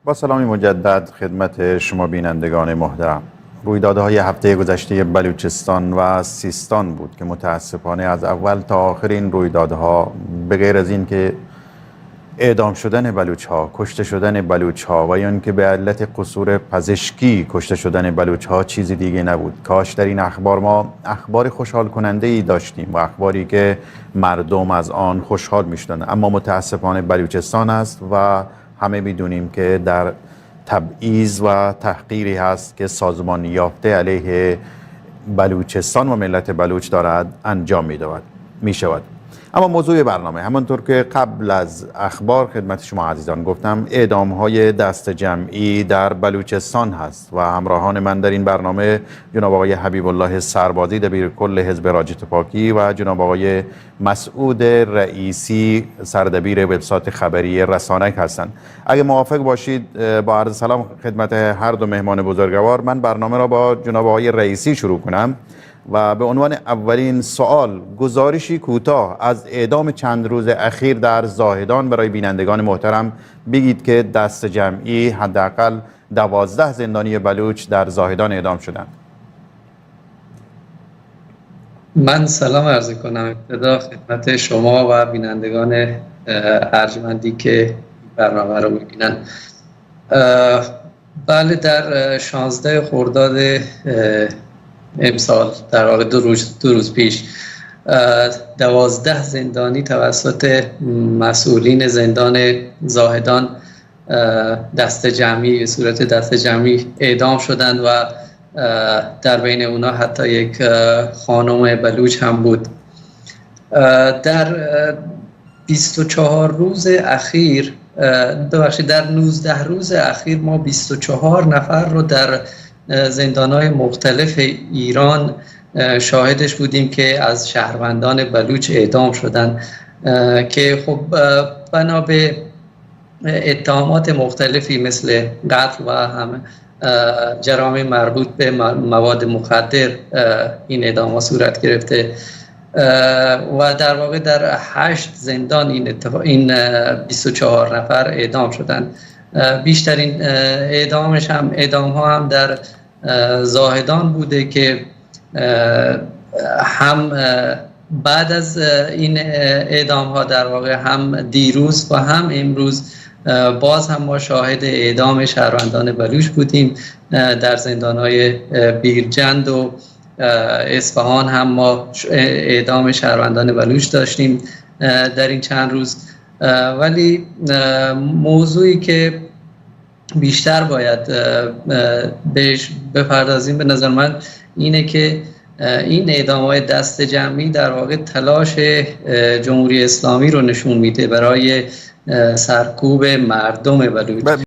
با سلامی مجدد خدمت شما بینندگان محترم. رویدادهای هفته گذشته بلوچستان و سیستان بود که متاسفانه از اول تا آخر این رویدادها به غیر از این که اعدام شدن بلوچ ها، کشته شدن بلوچ ها و یا اینکه به علت قصور پزشکی کشته شدن بلوچ ها چیزی دیگه نبود. کاش در این اخبار ما اخبار خوشحال کننده ای داشتیم و اخباری که مردم از آن خوشحال میشدند، اما متاسفانه بلوچستان است و همه میدونیم که در تبعیض و تحقیری هست که سازمان یافته علیه بلوچستان و ملت بلوچ دارد انجام می شود. اما موضوع برنامه همانطور که قبل از اخبار خدمت شما عزیزان گفتم، اعدام های دست جمعی در بلوچستان هست و همراهان من در این برنامه جناب آقای حبیب الله سربازی دبیر کل حزب راجت پاکی و جناب آقای مسعود رئیسی سردبیر وبسایت خبری رسانک هستند. اگه موافق باشید با عرض سلام خدمت هر دو مهمان بزرگوار، من برنامه را با جناب آقای رئیسی شروع کنم و به عنوان اولین سوال گزارشی کوتاه از اعدام چند روز اخیر در زاهدان برای بینندگان محترم بگید که دست جمعی حداقل 12 زندانی بلوچ در زاهدان اعدام شدند. من سلام عرض کنم ابتدا خدمت شما و بینندگان ارجمندی که برنامه رو میبینن. بله، در 16 خرداد امسال، در واقع دو روز پیش، 12 زندانی توسط مسئولین زندان زاهدان دست جمعی، به صورت دست جمعی اعدام شدند و در بین اونا حتی یک خانم بلوچ هم بود. در 24 روز اخیر، در 19 روز اخیر ما 24 نفر رو در زندان‌های مختلف ایران شاهدش بودیم که از شهروندان بلوچ اعدام شدند که خب بنا به اتهامات مختلفی مثل قتل و هم جرائم مربوط به مواد مخدر این اعدام‌ها صورت گرفته و در واقع در 8 زندان این 24 نفر اعدام شدند. بیشترین اعدام ها هم در زاهدان بوده که هم بعد از این اعدام ها در واقع هم دیروز و هم امروز باز هم ما شاهد اعدام شهروندان بلوچ بودیم. در زندان های بیرجند و اصفهان هم ما اعدام شهروندان بلوچ داشتیم در این چند روز. ولی موضوعی که بیشتر باید بهش بپردازیم به نظر من اینه که این اعدام‌های دست جمعی در واقع تلاش جمهوری اسلامی رو نشون میده برای سرکوب مردم بلوچ.